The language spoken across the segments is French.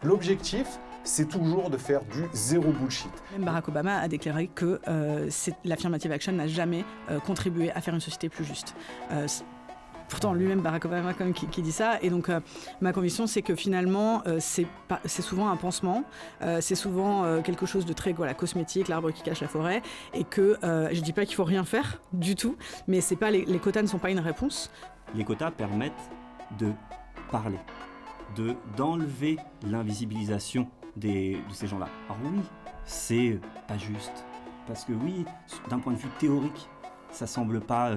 L'objectif, c'est toujours de faire du zéro bullshit. Même Barack Obama a déclaré que l'affirmative action n'a jamais contribué à faire une société plus juste. Pourtant, lui-même, Barack Obama, quand même, qui dit ça. Et donc, ma conviction, c'est que finalement, c'est souvent un pansement. C'est souvent quelque chose de très cosmétique, l'arbre qui cache la forêt. Et que je ne dis pas qu'il ne faut rien faire du tout, mais c'est pas, les quotas ne sont pas une réponse. Les quotas permettent de parler, d'enlever l'invisibilisation de ces gens-là. Alors oui, c'est pas juste. Parce que oui, d'un point de vue théorique, ça semble pas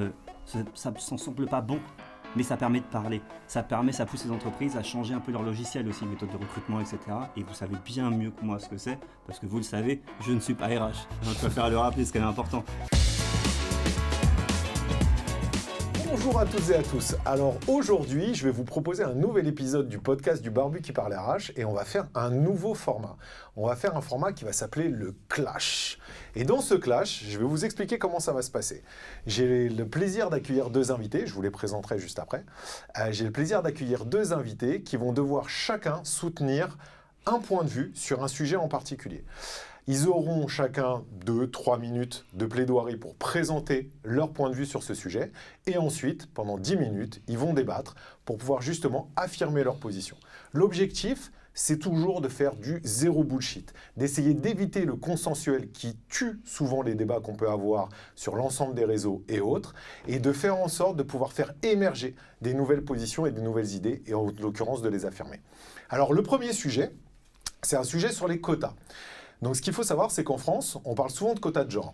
bon, mais ça permet de parler. Ça pousse les entreprises à changer un peu leur logiciel aussi, méthode de recrutement, etc. Et vous savez bien mieux que moi ce que c'est, parce que vous le savez, je ne suis pas RH. Je préfère le rappeler, ce qui est important. Bonjour à toutes et à tous. Alors aujourd'hui, je vais vous proposer un nouvel épisode du podcast du Barbu qui parle RH et on va faire un nouveau format. On va faire un format qui va s'appeler le Clash. Et dans ce Clash, je vais vous expliquer comment ça va se passer. J'ai le plaisir d'accueillir deux invités, je vous les présenterai juste après. J'ai le plaisir d'accueillir deux invités qui vont devoir chacun soutenir un point de vue sur un sujet en particulier. Ils auront chacun 2-3 minutes de plaidoirie pour présenter leur point de vue sur ce sujet. Et ensuite, pendant 10 minutes, ils vont débattre pour pouvoir justement affirmer leur position. L'objectif, c'est toujours de faire du zéro bullshit, d'essayer d'éviter le consensuel qui tue souvent les débats qu'on peut avoir sur l'ensemble des réseaux et autres, et de faire en sorte de pouvoir faire émerger des nouvelles positions et des nouvelles idées, et en l'occurrence de les affirmer. Alors le premier sujet, c'est un sujet sur les quotas. Donc ce qu'il faut savoir, c'est qu'en France, on parle souvent de quotas de genre.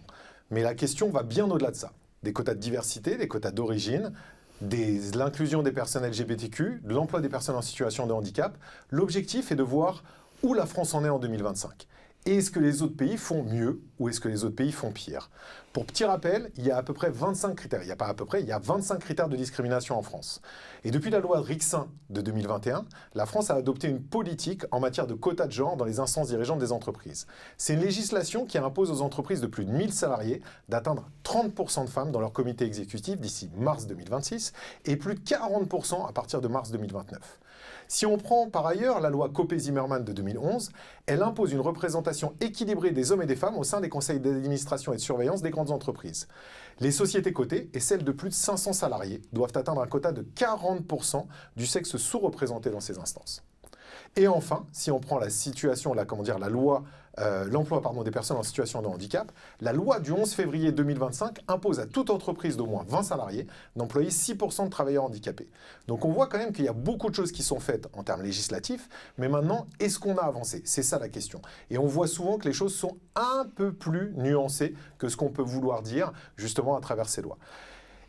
Mais la question va bien au-delà de ça. Des quotas de diversité, des quotas d'origine, de l'inclusion des personnes LGBTQ, de l'emploi des personnes en situation de handicap. L'objectif est de voir où la France en est en 2025. Et est-ce que les autres pays font mieux ou est-ce que les autres pays font pire? Pour petit rappel, il y a à peu près 25 critères. Il n'y a pas à peu près, il y a 25 critères de discrimination en France. Et depuis la loi Rixin de 2021, la France a adopté une politique en matière de quotas de genre dans les instances dirigeantes des entreprises. C'est une législation qui impose aux entreprises de plus de 1000 salariés d'atteindre 30% de femmes dans leur comité exécutif d'ici mars 2026 et plus de 40% à partir de mars 2029. Si on prend par ailleurs la loi Copé-Zimmermann de 2011, elle impose une représentation équilibrée des hommes et des femmes au sein des conseils d'administration et de surveillance des grandes entreprises. Les sociétés cotées et celles de plus de 500 salariés doivent atteindre un quota de 40% du sexe sous-représenté dans ces instances. Et enfin, si on prend la situation, l'emploi des personnes en situation de handicap, la loi du 11 février 2025 impose à toute entreprise d'au moins 20 salariés d'employer 6% de travailleurs handicapés. Donc on voit quand même qu'il y a beaucoup de choses qui sont faites en termes législatifs, mais maintenant, est-ce qu'on a avancé? C'est ça la question. Et on voit souvent que les choses sont un peu plus nuancées que ce qu'on peut vouloir dire justement à travers ces lois.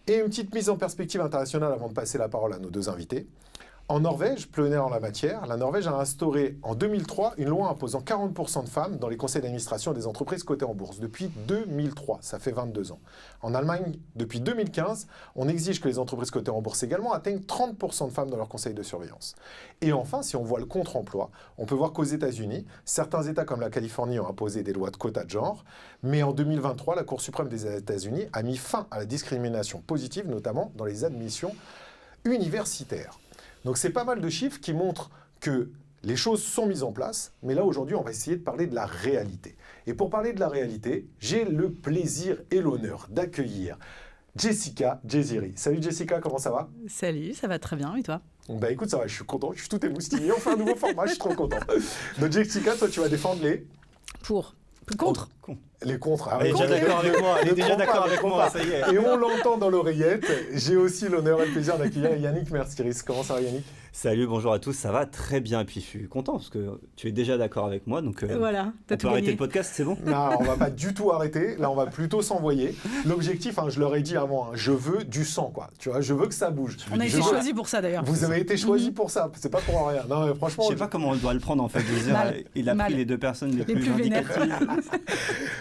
Et une petite mise en perspective internationale avant de passer la parole à nos deux invités. En Norvège, pionnière en la matière, la Norvège a instauré en 2003 une loi imposant 40% de femmes dans les conseils d'administration des entreprises cotées en bourse. Depuis 2003, ça fait 22 ans. En Allemagne, depuis 2015, on exige que les entreprises cotées en bourse également atteignent 30% de femmes dans leurs conseils de surveillance. Et enfin, si on voit le contre-emploi, on peut voir qu'aux États-Unis, certains États comme la Californie ont imposé des lois de quotas de genre, mais en 2023, la Cour suprême des États-Unis a mis fin à la discrimination positive, notamment dans les admissions universitaires. Donc c'est pas mal de chiffres qui montrent que les choses sont mises en place, mais là aujourd'hui on va essayer de parler de la réalité. Et pour parler de la réalité, j'ai le plaisir et l'honneur d'accueillir Jessica Jeziri. Salut Jessica, comment ça va? Salut, ça va très bien, et toi? Bah écoute, ça va, je suis content, je suis tout émoustillé, on fait un nouveau format, je suis trop content. Donc Jessica, toi tu vas défendre les... Contre. Les contre. Elle est déjà d'accord avec moi. Elle est déjà d'accord avec moi, ça y est. Et on l'entend dans l'oreillette. J'ai aussi l'honneur et le plaisir d'accueillir Yannick Merskiris. Comment ça va Yannick? Salut, bonjour à tous, ça va très bien. Et puis je suis content parce que tu es déjà d'accord avec moi. Donc voilà, on peut arrêter le podcast, c'est bon? Non, on va pas du tout arrêter. Là, on va plutôt s'envoyer. L'objectif, je leur ai dit avant, je veux du sang, quoi. Tu vois, je veux que ça bouge. On a été choisis pour ça d'ailleurs. Vous avez été choisis pour ça. C'est pas pour rien. Non, mais franchement. Je sais pas comment on doit le prendre en fait. Il a pris les deux personnes les plus handicapées.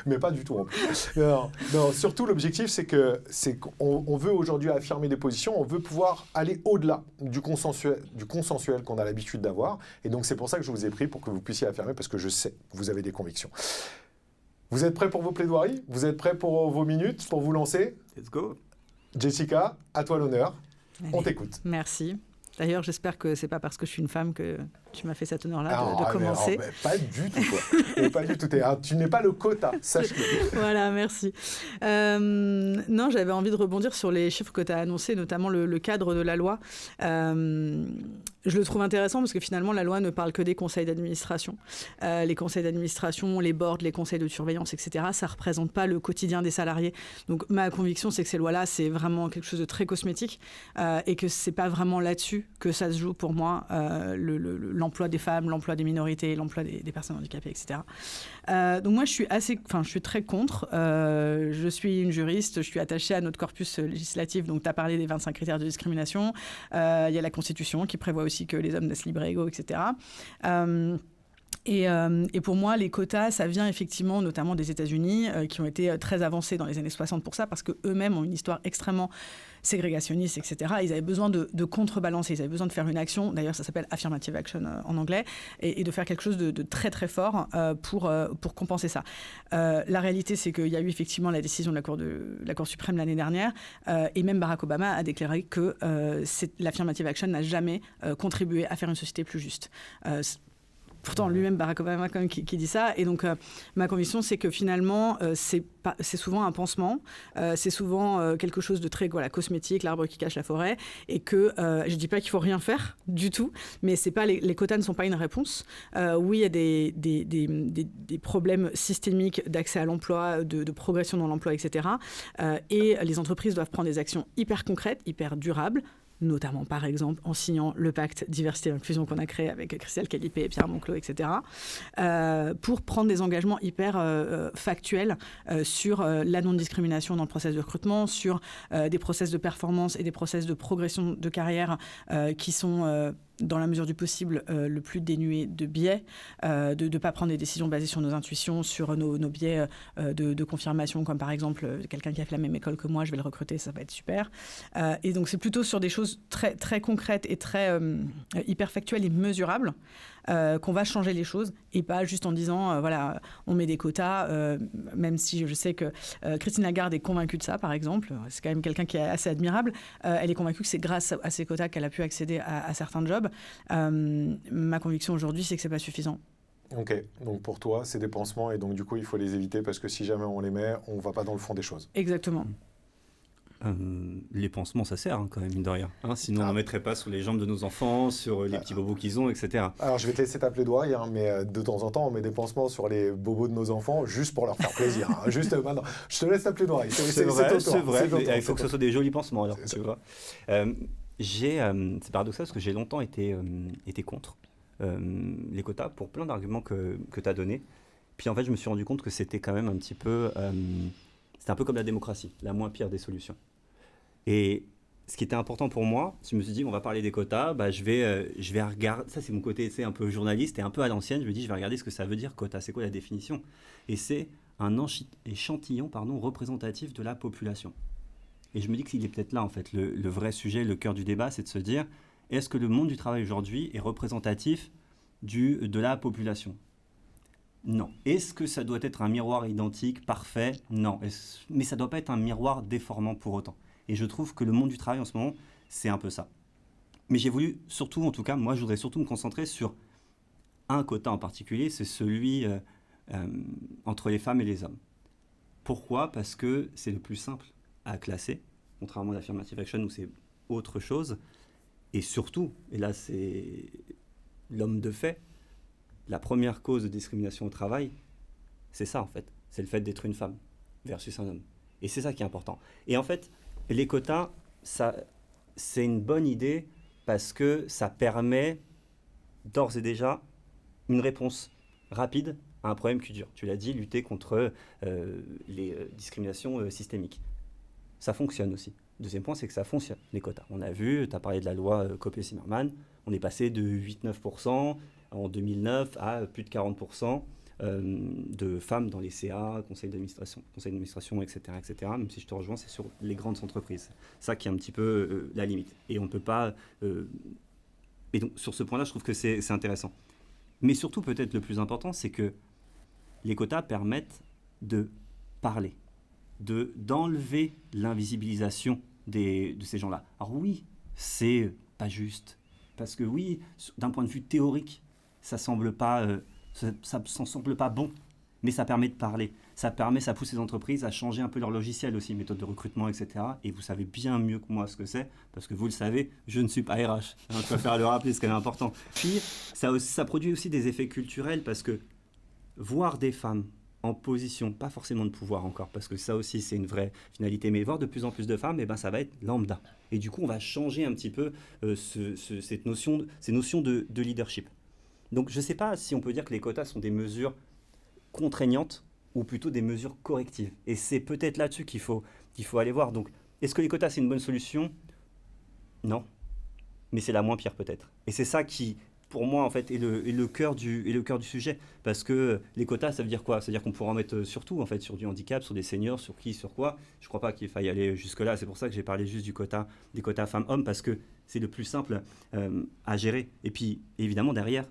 Mais pas du tout en plus. Non, surtout l'objectif c'est qu'on veut aujourd'hui affirmer des positions, on veut pouvoir aller au-delà du consensuel qu'on a l'habitude d'avoir. Et donc c'est pour ça que je vous ai pris pour que vous puissiez affirmer parce que je sais que vous avez des convictions. Vous êtes prêts pour vos plaidoiries? Vous êtes prêts pour vos minutes, pour vous lancer? Let's go. Jessica, à toi l'honneur. Allez, on t'écoute. Merci. D'ailleurs, j'espère que c'est pas parce que je suis une femme que tu m'as fait cet honneur-là de commencer. Mais pas du tout, quoi. Pas du tout. Tu n'es pas le quota, sache-le. Voilà, merci. Non, j'avais envie de rebondir sur les chiffres que tu as annoncés, notamment le cadre de la loi. Je le trouve intéressant parce que finalement, la loi ne parle que des conseils d'administration. Les conseils d'administration, les boards, les conseils de surveillance, etc., ça ne représente pas le quotidien des salariés. Donc, ma conviction, c'est que ces lois-là, c'est vraiment quelque chose de très cosmétique et que ce n'est pas vraiment là-dessus que ça se joue pour moi, l'emploi des femmes, l'emploi des minorités, l'emploi des personnes handicapées, etc. Donc, moi, je suis très contre. Je suis une juriste, je suis attachée à notre corpus législatif. Donc, tu as parlé des 25 critères de discrimination. Il y a la Constitution qui prévoit aussi que les hommes naissent libres et égaux, etc. Et pour moi, les quotas, ça vient effectivement notamment des États-Unis, qui ont été très avancés dans les années 60 pour ça, parce qu'eux-mêmes ont une histoire extrêmement ségrégationniste, etc. Ils avaient besoin de contrebalancer, ils avaient besoin de faire une action, d'ailleurs ça s'appelle affirmative action en anglais, et de faire quelque chose de très très fort pour compenser ça. La réalité, c'est qu'il y a eu effectivement la décision de la Cour suprême l'année dernière, et même Barack Obama a déclaré que l'affirmative action n'a jamais contribué à faire une société plus juste. Pourtant, lui-même, Barack Obama, quand même, qui dit ça. Et donc, ma conviction, c'est que finalement, c'est souvent un pansement. C'est souvent quelque chose de très cosmétique, l'arbre qui cache la forêt. Et que je ne dis pas qu'il ne faut rien faire du tout, mais les quotas ne sont pas une réponse. Oui, il y a des problèmes systémiques d'accès à l'emploi, de progression dans l'emploi, etc. Et les entreprises doivent prendre des actions hyper concrètes, hyper durables, notamment par exemple en signant le pacte diversité et inclusion qu'on a créé avec Christelle Calipé, Pierre Monclos, etc., pour prendre des engagements hyper factuels sur la non-discrimination dans le process de recrutement, sur des process de performance et des process de progression de carrière qui sont dans la mesure du possible, le plus dénué de biais, de ne pas prendre des décisions basées sur nos intuitions, sur nos biais de confirmation, comme par exemple quelqu'un qui a fait la même école que moi, je vais le recruter, ça va être super. Et donc c'est plutôt sur des choses très, très concrètes et très hyper factuelles et mesurables qu'on va changer les choses, et pas juste en disant voilà, on met des quotas, même si je sais que Christine Lagarde est convaincue de ça, par exemple. C'est quand même quelqu'un qui est assez admirable. Elle est convaincue que c'est grâce à ces quotas qu'elle a pu accéder à certains jobs. Ma conviction aujourd'hui, c'est que c'est pas suffisant. Ok, donc pour toi, c'est des pansements et donc du coup, il faut les éviter parce que si jamais on les met, on va pas dans le fond des choses. Exactement. Les pansements, ça sert quand même, mine de rien. Sinon, on n'en mettrait pas sur les jambes de nos enfants, sur les petits bobos qu'ils ont, etc. Alors, je vais te laisser ta plaidoirie, mais de temps en temps, on met des pansements sur les bobos de nos enfants juste pour leur faire plaisir. Juste maintenant, je te laisse ta plaidoirie. C'est vrai. Il faut que ce soit des jolis pansements, alors, tu vois. C'est paradoxal parce que j'ai longtemps été contre les quotas pour plein d'arguments que tu as donnés. Puis en fait, je me suis rendu compte que c'était quand même un petit peu... c'était un peu comme la démocratie, la moins pire des solutions. Et ce qui était important pour moi, je me suis dit, on va parler des quotas, je vais regarder... Ça, c'est mon côté un peu journaliste et un peu à l'ancienne. Je me dis, je vais regarder ce que ça veut dire, quota. C'est quoi la définition? Et c'est un échantillon représentatif de la population. Et je me dis qu'il est peut-être là, en fait, le vrai sujet, le cœur du débat, c'est de se dire, est-ce que le monde du travail aujourd'hui est représentatif de la population? Non. Est-ce que ça doit être un miroir identique, parfait? Non. Mais ça ne doit pas être un miroir déformant pour autant. Et je trouve que le monde du travail en ce moment, c'est un peu ça. Mais j'ai voulu surtout, en tout cas, moi je voudrais surtout me concentrer sur un quota en particulier, c'est celui entre les femmes et les hommes. Pourquoi? Parce que c'est le plus simple à classer, contrairement à l'affirmative action où c'est autre chose. Et surtout, et là c'est l'homme de fait, la première cause de discrimination au travail, c'est ça en fait. C'est le fait d'être une femme versus un homme. Et c'est ça qui est important. Et en fait, les quotas, c'est une bonne idée parce que ça permet d'ores et déjà une réponse rapide à un problème qui dure. Tu l'as dit, lutter contre les discriminations systémiques. Ça fonctionne aussi. Deuxième point, c'est que ça fonctionne, les quotas. On a vu, tu as parlé de la loi Copé-Zimmermann, on est passé de 8-9% en 2009 à plus de 40% de femmes dans les CA, conseils d'administration, etc., etc. Même si je te rejoins, c'est sur les grandes entreprises. Ça qui est un petit peu la limite. Et on ne peut pas... Et donc, sur ce point-là, je trouve que c'est intéressant. Mais surtout, peut-être le plus important, c'est que les quotas permettent de parler, d'enlever l'invisibilisation de ces gens-là. Alors oui, c'est pas juste. Parce que oui, d'un point de vue théorique, ça semble pas bon, mais ça permet de parler. Ça pousse les entreprises à changer un peu leur logiciel aussi, méthode de recrutement, etc. Et vous savez bien mieux que moi ce que c'est, parce que vous le savez, je ne suis pas RH. Je préfère le rappeler, c'est quand même important. Puis, ça produit aussi des effets culturels, parce que voir des femmes en position, pas forcément de pouvoir encore, parce que ça aussi c'est une vraie finalité, mais voir de plus en plus de femmes, ça va être lambda. Et du coup, on va changer un petit peu ces notions de leadership. Donc, je ne sais pas si on peut dire que les quotas sont des mesures contraignantes ou plutôt des mesures correctives. Et c'est peut-être là-dessus qu'il faut aller voir. Donc, est-ce que les quotas, c'est une bonne solution ? Non. Mais c'est la moins pire peut-être. Et c'est ça qui, pour moi, en fait, est le cœur du sujet. Parce que les quotas, ça veut dire quoi ? Ça veut dire qu'on pourra en mettre sur tout, en fait, sur du handicap, sur des seniors, sur quoi. Je ne crois pas qu'il faille aller jusque-là. C'est pour ça que j'ai parlé juste des quotas femmes-hommes, parce que c'est le plus simple à gérer. Et puis, évidemment, derrière...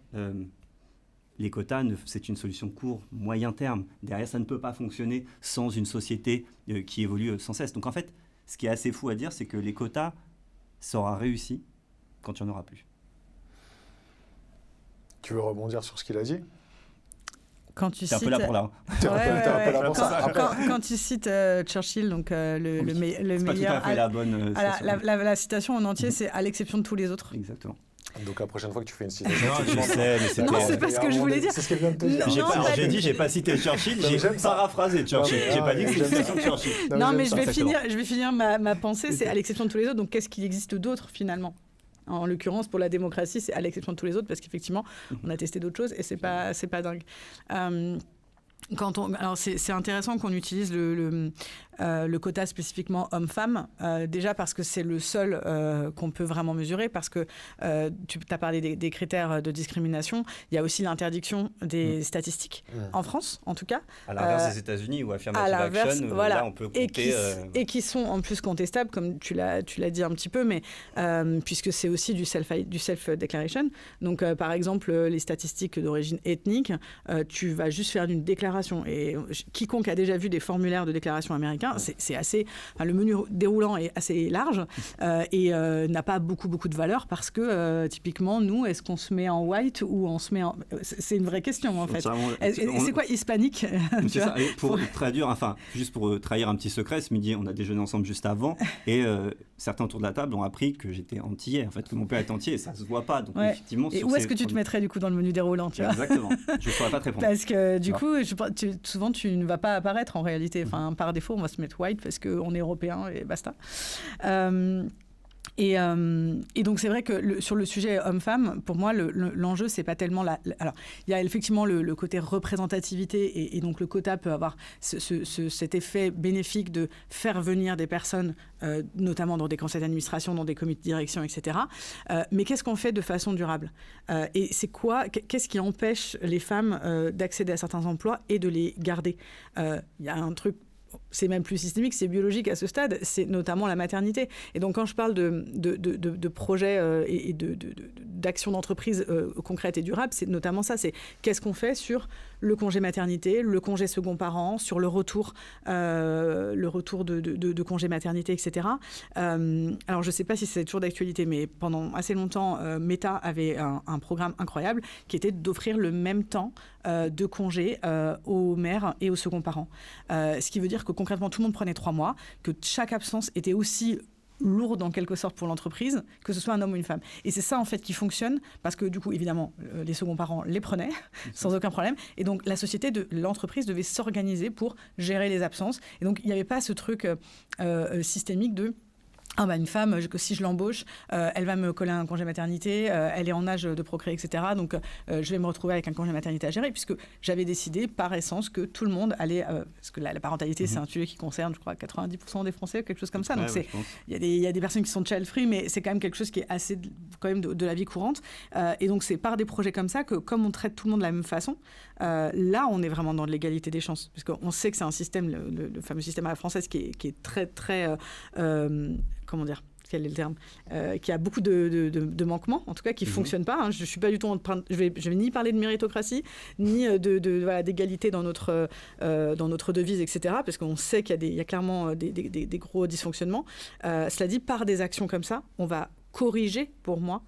les quotas, c'est une solution court, moyen terme. Derrière, ça ne peut pas fonctionner sans une société qui évolue sans cesse. Donc en fait, ce qui est assez fou à dire, c'est que les quotas, ça aura réussi quand il n'y en aura plus. Tu veux rebondir sur ce qu'il a dit ? Quand tu T'es un peu là pour là. Quand tu cites Churchill, donc le meilleur... C'est pas tout à fait la bonne citation. La citation en entier, c'est « à l'exception de tous les autres ». Exactement. Donc la prochaine fois que tu fais une citation... Non, je sais, mais c'était... Non, c'est pas ce que je voulais dire. C'est ce qu'elle vient de te dire. J'ai pas cité Churchill, j'ai paraphrasé Churchill. J'ai pas dit que c'était une citation de Churchill. Non, mais je vais finir ma pensée, c'est à l'exception de tous les autres. Donc qu'est-ce qu'il existe d'autre finalement ? En l'occurrence, pour la démocratie, c'est à l'exception de tous les autres, parce qu'effectivement, on a testé d'autres choses et c'est pas dingue. Alors c'est intéressant qu'on utilise le quota spécifiquement homme-femme, déjà parce que c'est le seul qu'on peut vraiment mesurer, parce que tu as parlé des critères de discrimination, il y a aussi l'interdiction des statistiques, en France en tout cas. À l'inverse des États-Unis, où Affirmative Action, voilà. là on peut compter... Et qui sont en plus contestables, comme tu l'as dit un petit peu, mais puisque c'est aussi du self-declaration. Donc par exemple, les statistiques d'origine ethnique, tu vas juste faire une déclaration. Et quiconque a déjà vu des formulaires de déclaration américains, c'est assez... Enfin, le menu déroulant est assez large et n'a pas beaucoup de valeur, parce que typiquement, nous, est-ce qu'on se met en white ou on se met en... C'est une vraie question, en fait. C'est quoi hispanique? C'est ça. Et pour traduire, juste pour trahir un petit secret, ce midi, on a déjeuné ensemble juste avant et certains autour de la table ont appris que j'étais antillais, en fait, que mon père est antillais, et ça se voit pas. Donc effectivement... Et où est-ce que tu te mettrais du coup dans le menu déroulant, tu vois? Exactement. Je ne saurais pas te répondre. Parce que du coup, souvent tu ne vas pas apparaître en réalité. Enfin, par défaut, on va se mettre white parce qu'on est européen et basta. Et donc c'est vrai que sur le sujet homme-femme, pour moi l'enjeu c'est pas tellement alors il y a effectivement le côté représentativité et donc le quota peut avoir cet effet bénéfique de faire venir des personnes notamment dans des conseils d'administration, dans des comités de direction, etc. Mais qu'est-ce qu'on fait de façon durable? Et qu'est-ce qui empêche les femmes d'accéder à certains emplois et de les garder? Il y a un truc, c'est même plus systémique, c'est biologique à ce stade, c'est notamment la maternité. Et donc quand je parle de projets et d'actions d'entreprise concrètes et durables, c'est notamment ça, c'est qu'est-ce qu'on fait sur le congé maternité, le congé second parent, sur le retour de congé maternité, etc. Alors je ne sais pas si c'est toujours d'actualité, mais pendant assez longtemps, Meta avait un programme incroyable qui était d'offrir le même temps de congé aux mères et aux second parents. Ce qui veut dire que concrètement, tout le monde prenait 3 mois, que chaque absence était aussi lourde en quelque sorte pour l'entreprise, que ce soit un homme ou une femme. Et c'est ça en fait qui fonctionne, parce que du coup, évidemment, les second parents les prenaient sans aucun problème. Et donc, la société l'entreprise devait s'organiser pour gérer les absences. Et donc, il n'y avait pas ce truc systémique de... une femme, si je l'embauche, elle va me coller un congé maternité, elle est en âge de procréer, etc. Donc, je vais me retrouver avec un congé maternité à gérer, puisque j'avais décidé par essence que tout le monde allait... parce que la parentalité, c'est un sujet qui concerne, je crois, 90% des Français, quelque chose comme ça. Donc, il y a des personnes qui sont child-free, mais c'est quand même quelque chose qui est assez quand même de la vie courante. Et donc, c'est par des projets comme ça que, comme on traite tout le monde de la même façon, là, on est vraiment dans de l'égalité des chances. Parce qu'on sait que c'est un système, le fameux système à la française, qui est très, très... comment dire, quel est le terme, qui a beaucoup de manquements, en tout cas qui ne fonctionne pas. Je ne suis pas du tout en train je vais ni parler de méritocratie, ni d'égalité dans notre devise, etc. Parce qu'on sait qu'il y a clairement des gros dysfonctionnements. Cela dit, par des actions comme ça, on va corriger, pour moi,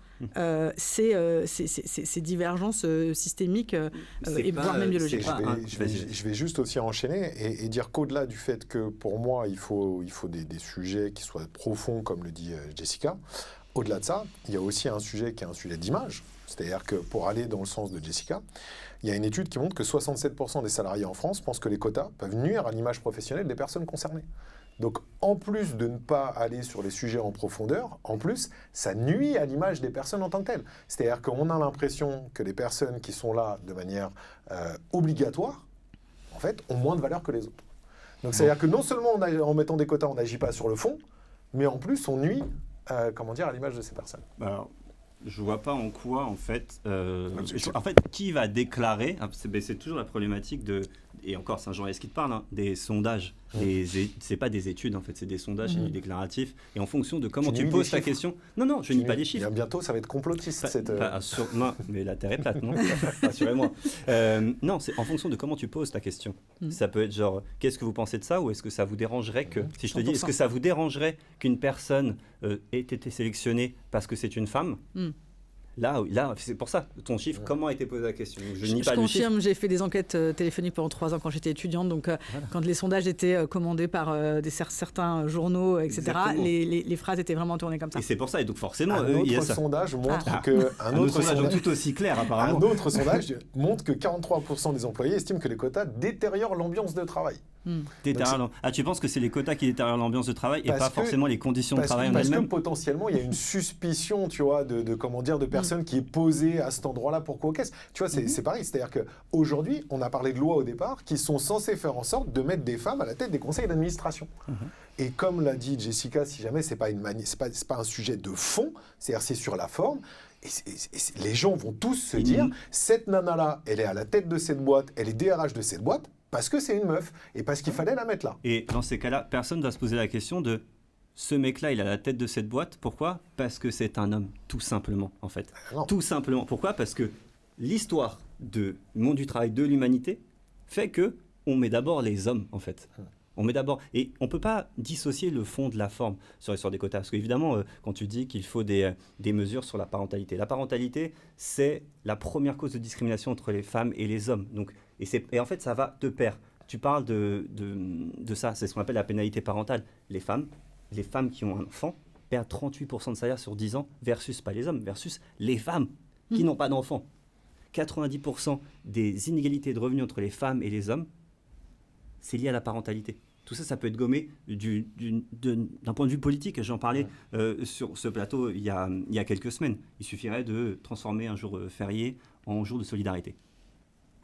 ces divergences systémiques et voire même biologiques. Je vais juste aussi enchaîner et dire qu'au-delà du fait que pour moi il faut des sujets qui soient profonds comme le dit Jessica, au-delà de ça il y a aussi un sujet qui est un sujet d'image, c'est-à-dire que pour aller dans le sens de Jessica, il y a une étude qui montre que 67% des salariés en France pensent que les quotas peuvent nuire à l'image professionnelle des personnes concernées. Donc, en plus de ne pas aller sur les sujets en profondeur, en plus, ça nuit à l'image des personnes en tant que telles. C'est-à-dire qu'on a l'impression que les personnes qui sont là de manière obligatoire, en fait, ont moins de valeur que les autres. Donc, c'est-à-dire que non seulement en mettant des quotas, on n'agit pas sur le fond, mais en plus, on nuit à l'image de ces personnes. Alors, je vois pas en quoi, en fait, qui va déclarer, c'est toujours la problématique de, et encore, c'est un journaliste qui te parle, des sondages. C'est pas des études, en fait, c'est des sondages déclaratifs. Et en fonction de comment tu poses ta question. Non, je nie pas les chiffres. Bientôt, ça va être complotiste. Non, mais la Terre est plate, non? Rassurez-moi. Non, c'est en fonction de comment tu poses ta question. Ça peut être genre, qu'est-ce que vous pensez de ça? Ou est-ce que ça vous dérangerait que, si je te dis, est-ce que ça vous dérangerait qu'une personne ait été sélectionnée parce que c'est une femme? Là, c'est pour ça, ton chiffre, comment a été posée la question? Je confirme, j'ai fait des enquêtes téléphoniques pendant 3 ans quand j'étais étudiante, donc quand les sondages étaient commandés par certains journaux, etc., les phrases étaient vraiment tournées comme ça. Et c'est pour ça, et donc forcément... Un autre sondage montre que... Un autre sondage tout aussi clair, apparemment. Un autre sondage montre que 43% des employés estiment que les quotas détériorent l'ambiance de travail. Tu penses que c'est les quotas qui détériorent l'ambiance de travail et pas forcément les conditions de travail en elles-mêmes? Parce que potentiellement, il y a une suspicion, tu vois, de personnes qui est posée à cet endroit-là. Pourquoi? Tu vois, c'est pareil. C'est-à-dire qu'aujourd'hui, on a parlé de lois au départ qui sont censées faire en sorte de mettre des femmes à la tête des conseils d'administration. Et comme l'a dit Jessica, si jamais c'est pas un sujet de fond, c'est-à-dire c'est sur la forme. Et les gens vont tous se dire, cette nana-là, elle est à la tête de cette boîte, elle est DRH de cette boîte, parce que c'est une meuf, et parce qu'il fallait la mettre là. Et dans ces cas-là, personne ne va se poser la question de, ce mec-là, il est à la tête de cette boîte, pourquoi? Parce que c'est un homme, tout simplement, en fait. Tout simplement. Pourquoi? Parce que l'histoire du monde du travail de l'humanité fait que on met d'abord les hommes, en fait. On met d'abord, et on ne peut pas dissocier le fond de la forme sur l'histoire des quotas. Parce qu'évidemment, quand tu dis qu'il faut des mesures sur la parentalité, c'est la première cause de discrimination entre les femmes et les hommes. Donc, et en fait, ça va de pair. Tu parles de ça, c'est ce qu'on appelle la pénalité parentale. Les femmes qui ont un enfant perdent 38% de salaire sur 10 ans, versus, pas les hommes, versus les femmes qui n'ont pas d'enfants. 90% des inégalités de revenus entre les femmes et les hommes, c'est lié à la parentalité. Tout ça, ça peut être gommé d'un point de vue politique. J'en parlais sur ce plateau il y a quelques semaines. Il suffirait de transformer un jour férié en jour de solidarité.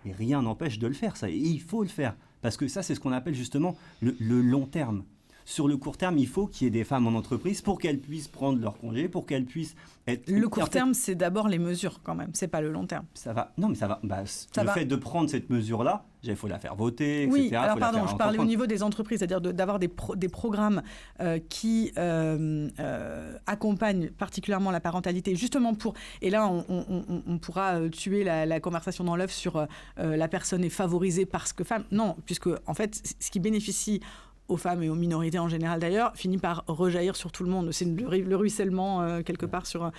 Mais rien n'empêche de le faire, ça. Et il faut le faire. Parce que ça, c'est ce qu'on appelle justement le long terme. Sur le court terme, il faut qu'il y ait des femmes en entreprise pour qu'elles puissent prendre leur congé, pour qu'elles puissent être... Le court terme, c'est d'abord les mesures quand même, c'est pas le long terme. Ça va. Non, mais ça va. Fait de prendre cette mesure-là, il faut la faire voter, etc. Oui, alors pardon, je parlais au niveau des entreprises, c'est-à-dire d'avoir des programmes qui accompagnent particulièrement la parentalité, justement pour... Et là, on pourra tuer la conversation dans l'œuf sur la personne est favorisée parce que femme. Non, puisque en fait, ce qui bénéficie aux femmes et aux minorités en général d'ailleurs, finit par rejaillir sur tout le monde. C'est le ruissellement quelque part sur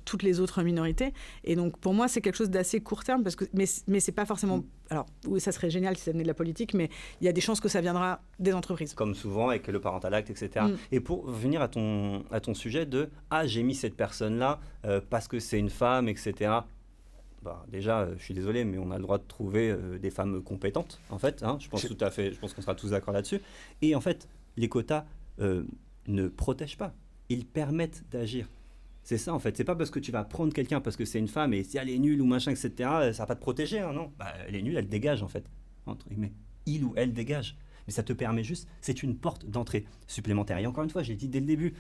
toutes les autres minorités. Et donc pour moi, c'est quelque chose d'assez court terme, mais c'est pas forcément... Alors, oui, ça serait génial si ça venait de la politique, mais il y a des chances que ça viendra des entreprises. Comme souvent avec le Parental Act, etc. Et pour venir à ton sujet de « Ah, j'ai mis cette personne-là parce que c'est une femme, etc. » Déjà, je suis désolé, mais on a le droit de trouver des femmes compétentes, en fait. Je pense tout à fait. Je pense qu'on sera tous d'accord là-dessus. Et en fait, les quotas ne protègent pas. Ils permettent d'agir. C'est ça, en fait. C'est pas parce que tu vas prendre quelqu'un parce que c'est une femme et si elle est nulle ou machin, etc., ça va pas te protéger, non. Elle est nulle, elle dégage, en fait. Entre guillemets. Il ou elle dégage. Mais ça te permet juste... C'est une porte d'entrée supplémentaire. Et encore une fois, j'ai dit dès le début,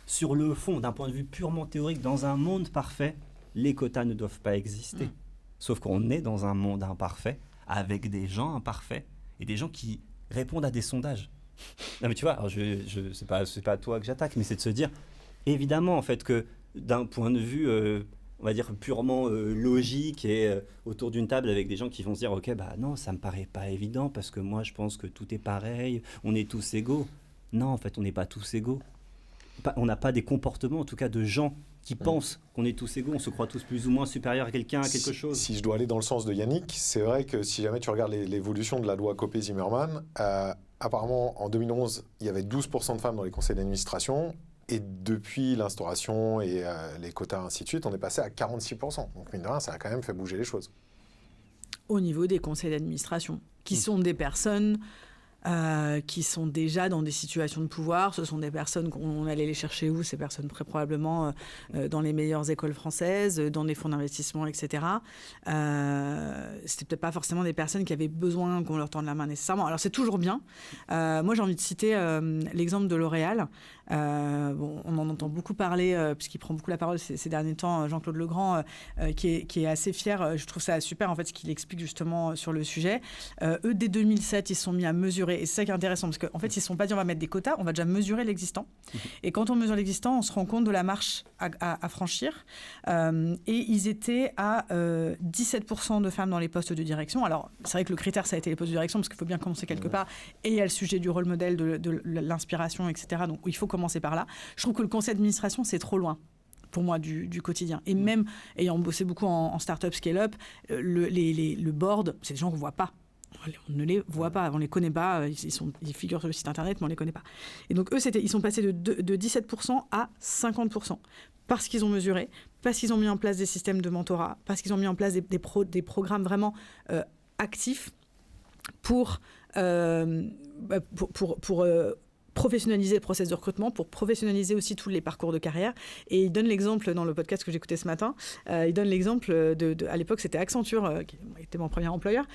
sur le fond, d'un point de vue purement théorique, dans un monde parfait, les quotas ne doivent pas exister. Sauf qu'on est dans un monde imparfait, avec des gens imparfaits, et des gens qui répondent à des sondages. Non mais tu vois, alors c'est pas toi que j'attaque, mais c'est de se dire, évidemment en fait que d'un point de vue, on va dire purement logique, et autour d'une table avec des gens qui vont se dire, ok, non, ça me paraît pas évident, parce que moi je pense que tout est pareil, on est tous égaux. Non, en fait, on n'est pas tous égaux. on n'a pas des comportements, en tout cas de gens qui pensent qu'on est tous égaux, on se croit tous plus ou moins supérieurs à quelqu'un, à quelque chose. Si je dois aller dans le sens de Yannick, c'est vrai que si jamais tu regardes l'évolution de la loi Copé-Zimmermann, apparemment en 2011, il y avait 12% de femmes dans les conseils d'administration, et depuis l'instauration et les quotas ainsi de suite, on est passé à 46%. Donc mine de rien, ça a quand même fait bouger les choses. Au niveau des conseils d'administration, qui sont des personnes qui sont déjà dans des situations de pouvoir. Ce sont des personnes qu'on allait les chercher où? Ces personnes très probablement dans les meilleures écoles françaises, dans des fonds d'investissement, etc. C'était peut-être pas forcément des personnes qui avaient besoin qu'on leur tende la main nécessairement. Alors c'est toujours bien. Moi j'ai envie de citer l'exemple de L'Oréal. On en entend beaucoup parler, puisqu'il prend beaucoup la parole ces derniers temps, Jean-Claude Legrand, qui est assez fier. Je trouve ça super, en fait, ce qu'il explique justement sur le sujet. Eux, dès 2007, ils se sont mis à mesurer. Et c'est ça qui est intéressant, parce qu'en fait, ils ne se sont pas dit on va mettre des quotas, on va déjà mesurer l'existant. Et quand on mesure l'existant, on se rend compte de la marche à franchir. Et ils étaient à 17% de femmes dans les postes de direction. Alors, c'est vrai que le critère, ça a été les postes de direction, parce qu'il faut bien commencer quelque part. Et il y a le sujet du rôle modèle, de l'inspiration, etc. Donc, il faut commencer par là. Je trouve que le conseil d'administration, c'est trop loin pour moi du quotidien. Et même ayant bossé beaucoup en start-up, scale-up, le board, c'est des gens qu'on ne voit pas. On ne les voit pas, on ne les connaît pas, ils figurent sur le site internet, mais on ne les connaît pas. Et donc eux, ils sont passés de 17% à 50%. Parce qu'ils ont mesuré, parce qu'ils ont mis en place des systèmes de mentorat, parce qu'ils ont mis en place des programmes vraiment actifs pour professionnaliser le process de recrutement, pour professionnaliser aussi tous les parcours de carrière. Et il donne l'exemple, dans le podcast que j'écoutais ce matin, il donne l'exemple à l'époque, c'était Accenture, qui était mon premier employeur,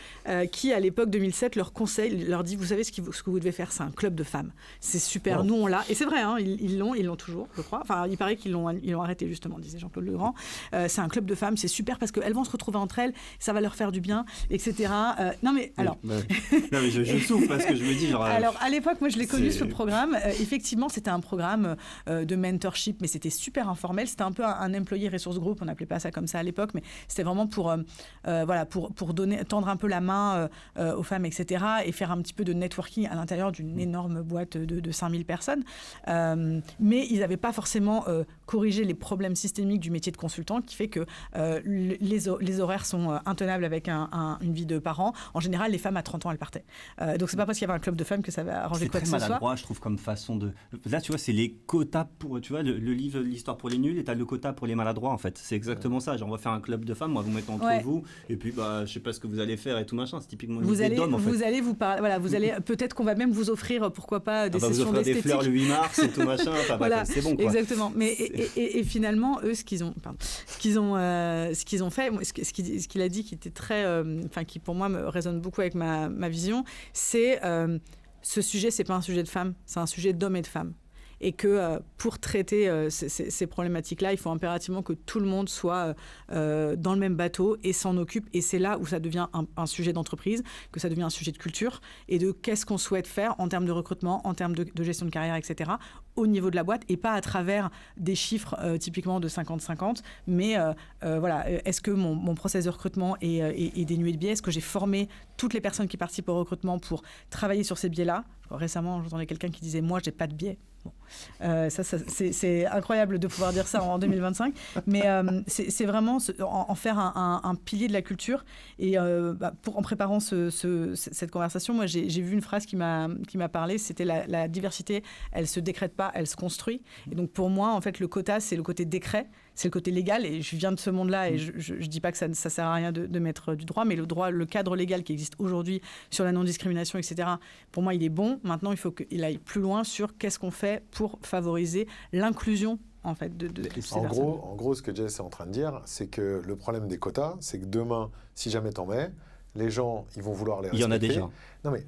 qui, à l'époque 2007, leur dit, vous savez ce que vous devez faire, c'est un club de femmes. C'est super, wow. Nous on l'a. Et c'est vrai, hein, ils l'ont toujours, je crois. Enfin, il paraît qu'ils l'ont arrêté, justement, disait Jean-Claude Legrand. C'est un club de femmes, c'est super parce qu'elles vont se retrouver entre elles, ça va leur faire du bien, etc. Non mais, alors... non mais je souffre parce que je me dis... genre. Alors, à l'époque, moi, je l'ai connu, ce programme. Effectivement, c'était un programme de mentorship, mais c'était super informel. C'était un peu un employee resource group, on n'appelait pas ça comme ça à l'époque, mais c'était vraiment pour tendre un peu la main aux femmes, etc., et faire un petit peu de networking à l'intérieur d'une énorme boîte de 5000 personnes. Mais ils n'avaient pas forcément corrigé les problèmes systémiques du métier de consultant, qui fait que les horaires sont intenables avec une vie de parents. En général, les femmes à 30 ans, elles partaient. Donc, c'est pas parce qu'il y avait un club de femmes que ça va arranger quoi que ce soit. C'est très maladroit, je trouve, comme façon de... Là, tu vois, c'est les quotas pour... Tu vois, le livre L'histoire pour les nuls, et t'as le quota pour les maladroits, en fait. C'est exactement ça. Genre, on va faire un club de femmes, on va vous mettre entre vous, et puis, je sais pas ce que vous allez faire et tout machin. C'est typiquement une idée d'homme, en fait. Vous allez... Peut-être qu'on va même vous offrir, pourquoi pas, des sessions d'esthétique. Des fleurs le 8 mars et tout machin. Enfin, voilà, c'est bon, quoi. Exactement. Mais, et finalement, eux, ce qu'ils ont fait, ce qu'il a dit, qui était très... qui, pour moi, me résonne beaucoup avec ma vision, c'est... ce sujet, c'est pas un sujet de femmes, c'est un sujet d'hommes et de femmes. Et que pour traiter ces problématiques-là, il faut impérativement que tout le monde soit dans le même bateau et s'en occupe. Et c'est là où ça devient un sujet d'entreprise, que ça devient un sujet de culture et de qu'est-ce qu'on souhaite faire en termes de recrutement, en termes de gestion de carrière, etc., au niveau de la boîte, et pas à travers des chiffres typiquement de 50-50, mais est-ce que mon process de recrutement est dénué de biais? Est-ce que j'ai formé toutes les personnes qui participent au recrutement pour travailler sur ces biais-là? Récemment, j'entendais quelqu'un qui disait « moi, j'ai pas de biais ». Bon. C'est incroyable de pouvoir dire ça en 2025, mais c'est vraiment en faire un pilier de la culture. Et en préparant cette conversation, moi j'ai vu une phrase qui m'a parlé, c'était la diversité, elle se décrète pas, elle se construit. Et donc pour moi, en fait, le quota, c'est le côté décret, c'est le côté légal, et je viens de ce monde-là, et je dis pas que ça sert à rien de mettre du droit, mais le cadre légal qui existe aujourd'hui sur la non-discrimination, etc., pour moi, il est bon. Maintenant, il faut qu'il aille plus loin sur qu'est-ce qu'on fait pour favoriser l'inclusion, en fait, de ces personnes. En gros, ce que Jess est en train de dire, c'est que le problème des quotas, c'est que demain, si jamais t'en mets, les gens, ils vont vouloir les respecter. Il y en a déjà. Non mais,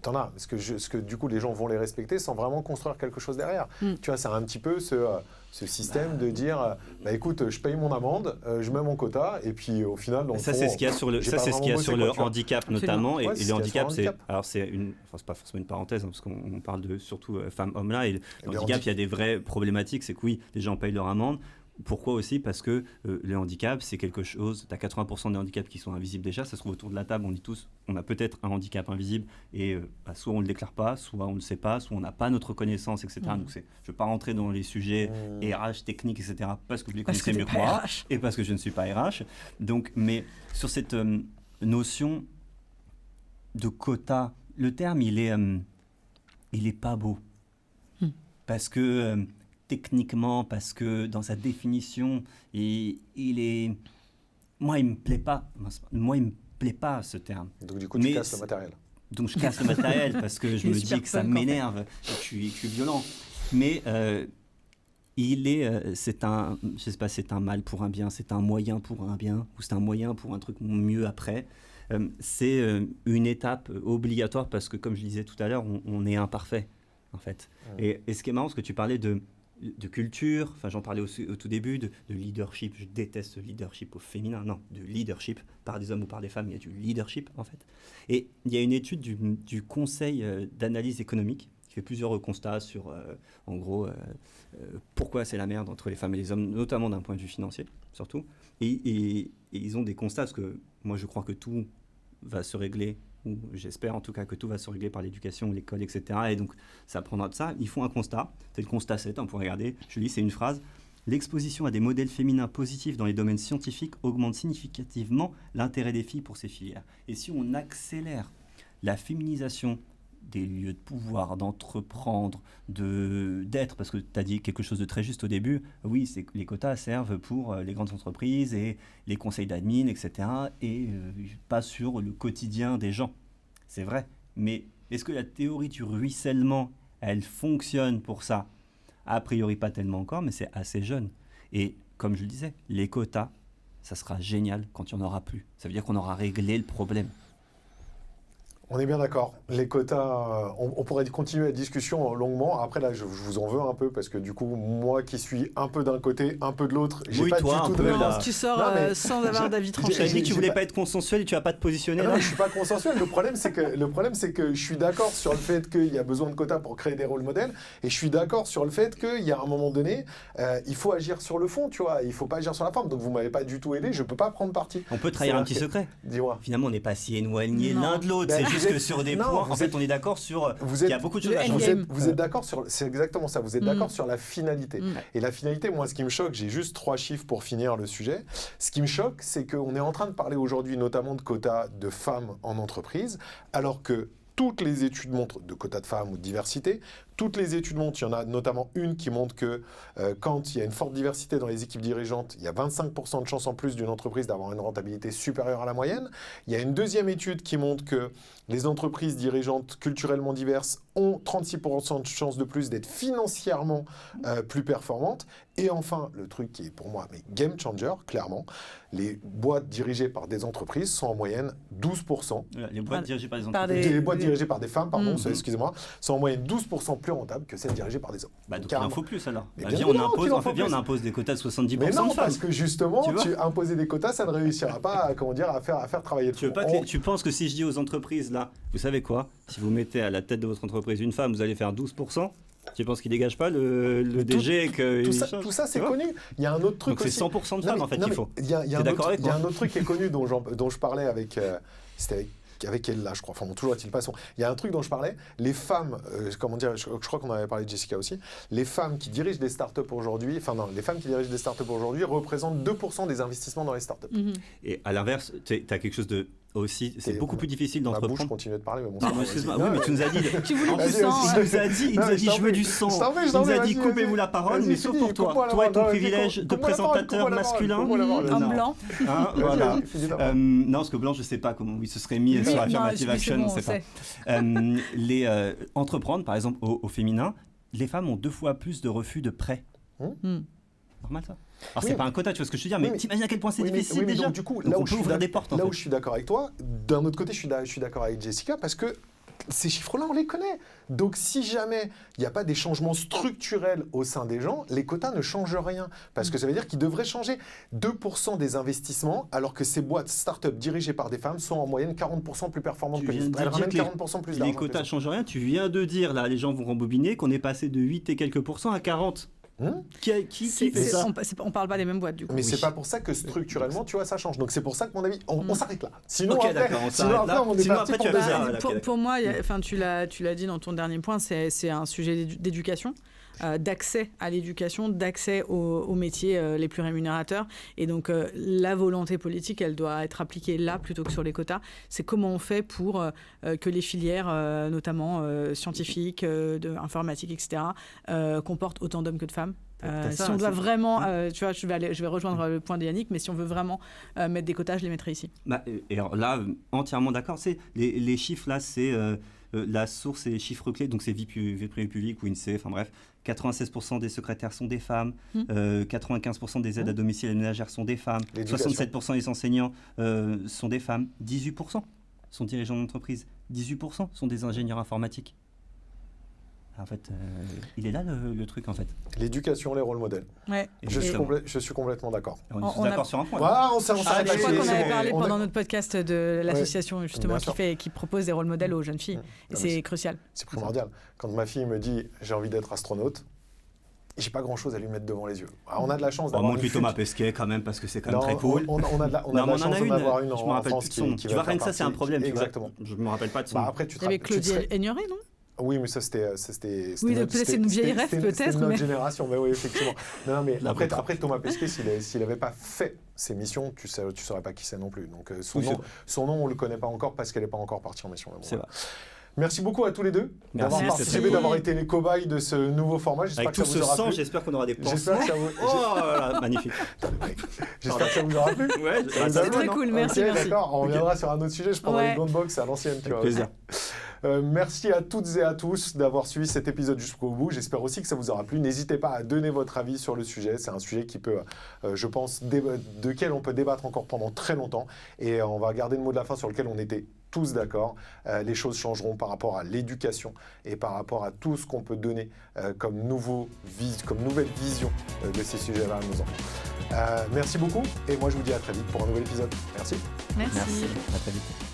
t'en as. Parce que du coup, les gens vont les respecter sans vraiment construire quelque chose derrière. Tu vois, c'est un petit peu ce système de dire, écoute, je paye mon amende, je mets mon quota, et puis au final... Ça, c'est ce qu'il y a sur le handicap, notamment. Et le handicap, c'est pas forcément une parenthèse, hein, parce qu'on parle de surtout femmes-hommes là. Et le handicap, il y a des vraies problématiques. C'est que oui, les gens payent leur amende. Pourquoi aussi? Parce que le handicap, c'est quelque chose, tu as 80% des handicaps qui sont invisibles déjà, ça se trouve autour de la table, on dit tous, on a peut-être un handicap invisible, et soit on ne le déclare pas, soit on ne le sait pas, soit on n'a pas notre connaissance, etc. Donc je ne vais pas rentrer dans les sujets RH, techniques, etc., parce que vous les connaissez mieux que moi, et parce que je ne suis pas RH. Donc, mais sur cette notion de quota, le terme, il est pas beau. Parce que... techniquement, parce que dans sa définition, il est... Moi, il me plaît pas. Moi, il me plaît pas ce terme. Donc du coup, tu casses le matériel. Donc je casse le matériel parce que je me dis que ça m'énerve. Je suis violent. Mais c'est un, je sais pas, c'est un mal pour un bien, c'est un moyen pour un bien, ou c'est un moyen pour un truc mieux après. C'est une étape obligatoire parce que, comme je disais tout à l'heure, on est imparfait, en fait. Et ce qui est marrant, c'est que tu parlais de culture, enfin j'en parlais au tout début, de leadership. Je déteste le leadership au féminin, non, de leadership par des hommes ou par des femmes, il y a du leadership en fait. Et il y a une étude du Conseil d'analyse économique qui fait plusieurs constats sur, en gros, pourquoi c'est la merde entre les femmes et les hommes, notamment d'un point de vue financier, surtout. Et ils ont des constats, parce que moi je crois que tout va se régler, ou j'espère en tout cas que tout va se régler par l'éducation, l'école, etc. Et donc ça prendra de ça. Ils font un constat, c'est le constat 7, on pourrait regarder, je lis, c'est une phrase. L'exposition à des modèles féminins positifs dans les domaines scientifiques augmente significativement l'intérêt des filles pour ces filières. Et si on accélère la féminisation des lieux de pouvoir, d'entreprendre, d'être, parce que tu as dit quelque chose de très juste au début, oui, c'est que les quotas servent pour les grandes entreprises et les conseils d'admin, etc., et pas sur le quotidien des gens. C'est vrai, mais est-ce que la théorie du ruissellement, elle fonctionne pour ça? A priori pas tellement encore, mais c'est assez jeune. Et comme je le disais, les quotas, ça sera génial quand il n'y en aura plus. Ça veut dire qu'on aura réglé le problème. On est bien d'accord. Les quotas, on pourrait continuer la discussion longuement. Après, là, je vous en veux un peu parce que du coup, moi qui suis un peu d'un côté, un peu de l'autre, j'ai oui, pas toi, du tout de réponse. Tu sors sans avoir d'avis tranché. Tu as dit que tu voulais pas être consensuel et tu vas pas te positionner là. Non, je suis pas consensuel. Le problème, c'est que je suis d'accord sur le fait qu'il y a besoin de quotas pour créer des rôles modèles, et je suis d'accord sur le fait qu'il y a un moment donné, il faut agir sur le fond, tu vois. Il faut pas agir sur la forme. Donc vous m'avez pas du tout aidé. Je peux pas prendre parti. On peut trahir un petit secret. Dis-moi. Finalement, on n'est pas si éloignés l'un de l'autre. C'est juste que sur des points. En fait, on est d'accord sur qu'il y a beaucoup de choses à changer. Vous êtes d'accord sur... C'est exactement ça. Vous êtes d'accord sur la finalité. Et la finalité, moi, ce qui me choque, j'ai juste 3 chiffres pour finir le sujet. Ce qui me choque, c'est qu'on est en train de parler aujourd'hui notamment de quotas de femmes en entreprise, alors que toutes les études montrent, de quotas de femmes ou de diversité, toutes les études montrent, il y en a notamment une qui montre que quand il y a une forte diversité dans les équipes dirigeantes, il y a 25% de chances en plus d'une entreprise d'avoir une rentabilité supérieure à la moyenne. Il y a une deuxième étude qui montre que les entreprises dirigeantes culturellement diverses ont 36% de chances de plus d'être financièrement plus performantes. Et enfin, le truc qui est pour moi game changer, clairement, les boîtes dirigées par des entreprises sont en moyenne 12%. Les boîtes dirigées par des entreprises. Les boîtes dirigées par des femmes, pardon, excusez-moi, sont en moyenne 12% plus rentables que celles dirigées par des hommes. Bah, donc il en faut plus alors. On impose des quotas de 70% mais non, de femmes. parce que justement, imposer des quotas, ça ne réussira pas à faire travailler le fond. Tu penses que si je dis aux entreprises, là, vous savez quoi, si vous mettez à la tête de votre entreprise une femme, vous allez faire 12%. Tu penses qu'il dégage pas le DG et que tout ça, c'est connu. Il y a un autre truc. Donc c'est 100% de femmes en fait qu'il faut. Il y a un autre truc qui est connu dont je parlais avec. C'était avec elle là, je crois. Enfin, bon, toujours est-il passons. Il y a un truc dont je parlais. Les femmes, je crois qu'on en avait parlé de Jessica aussi. Les femmes qui dirigent des startups aujourd'hui, les femmes qui dirigent des startups aujourd'hui représentent 2% des investissements dans les startups. Et à l'inverse, tu as quelque chose de aussi, c'est beaucoup plus difficile d'entreprendre. Ma bouche continue de parler, mais bon. Non, excuse-moi. Oui, mais tu nous as dit. Tu voulais du sang. Il nous a dit, je veux du sang. Il nous a dit, coupez-vous la parole, mais sauf pour toi. Toi et ton privilège de présentateur masculin. Un blanc. Voilà. Non, parce que blanc, je sais pas comment il se serait mis sur Affirmative Action, on sait pas. Les entreprendre, par exemple, au féminin, les femmes ont 2 fois plus de refus de prêts. Normal ça. Alors c'est pas un quota, tu vois ce que je veux dire, mais t'imagines à quel point c'est difficile déjà. Donc, du coup, là où je suis d'accord avec toi, d'un autre côté, je suis d'accord avec Jessica parce que ces chiffres-là, on les connaît. Donc, si jamais il n'y a pas des changements structurels au sein des gens, les quotas ne changent rien. Parce que ça veut dire qu'ils devraient changer 2% des investissements, alors que ces boîtes start-up dirigées par des femmes sont en moyenne 40% plus performantes que les autres. Elles ramènent 40% plus d'argent. Les quotas ne changent rien. Tu viens de dire, là, les gens vont rembobiner, qu'on est passé de 8 et quelques % à 40. Qui fait ça? On parle pas des mêmes boîtes du coup. Mais c'est pas pour ça que structurellement, tu vois, ça change. Donc c'est pour ça que mon avis, on s'arrête là. Sinon, Ok, après, d'accord, on s'arrête là. on est Sinon, parti après, pour tu vas 2 faire- heures. voilà, Pour moi, tu l'as dit dans ton dernier point, c'est un sujet d'éducation. D'accès à l'éducation, d'accès aux métiers les plus rémunérateurs. Et donc, la volonté politique, elle doit être appliquée là plutôt que sur les quotas. C'est comment on fait pour que les filières, notamment scientifiques, informatiques, etc., comportent autant d'hommes que de femmes. Si on doit vraiment, tu vois, je vais rejoindre le point de Yannick, mais si on veut vraiment mettre des quotas, je les mettrai ici. Et alors là, entièrement d'accord. Les chiffres, là, c'est la source et les chiffres clés. Donc, c'est vie privée publique ou INSEE, enfin bref. 96% des secrétaires sont des femmes, 95% des aides à domicile et ménagères sont des femmes, 67% des enseignants sont des femmes, 18% sont dirigeants d'entreprise, 18% sont des ingénieurs informatiques. En fait, il est là le truc, en fait. L'éducation, les rôles modèles. Ouais. Je suis complètement d'accord. On est tous d'accord sur un point. Voilà, on s'arrête Je crois là. qu'on avait parlé pendant notre podcast de l'association justement bien sûr. qui propose des rôles modèles aux jeunes filles. Et c'est crucial. C'est primordial. Quand ma fille me dit j'ai envie d'être astronaute, j'ai pas grand chose à lui mettre devant les yeux. Alors, on a de la chance d'avoir. Moi plutôt Thomas Pesquet quand même parce que c'est quand même très cool. On a de la chance d'en avoir une je me en rappelle France plus de son nom. qui Tu vois, rien que ça, c'est un partie. problème. Exactement. Je me rappelle pas de son nom. Après, Il y avait Claudie Aigneré, non? Oui, mais ça, c'était Oui, peut-être c'est une vieille rêve, c'était peut-être. notre Mais... génération, mais oui, effectivement. Non, mais La vôtre. après, Thomas Pesquet, s'il n'avait pas fait ses missions, tu saurais pas qui c'est non plus. Donc, son nom, on le connaît pas encore parce qu'elle n'est pas encore partie en mission. C'est vrai. Merci beaucoup à tous les deux d'avoir participé, d'avoir été les cobayes de ce nouveau format. Avec tout ce sang, j'espère qu'on aura des pansements. J'espère que ça vous... Oh là là, magnifique. J'espère que ça vous aura plu. Ouais, c'est très cool, merci. D'accord, on reviendra sur un autre sujet. Je prendrai une grande box à l'ancienne. Avec plaisir. Merci à toutes et à tous d'avoir suivi cet épisode jusqu'au bout. J'espère aussi que ça vous aura plu. N'hésitez pas à donner votre avis sur le sujet. C'est un sujet qui peut, je pense, de quel on peut débattre encore pendant très longtemps. Et on va garder le mot de la fin sur lequel on était tous d'accord. Les choses changeront par rapport à l'éducation et par rapport à tout ce qu'on peut donner comme nouvelle vision de ces sujets-là à nos enfants. Merci beaucoup et moi je vous dis à très vite pour un nouvel épisode. Merci. Merci. À très vite.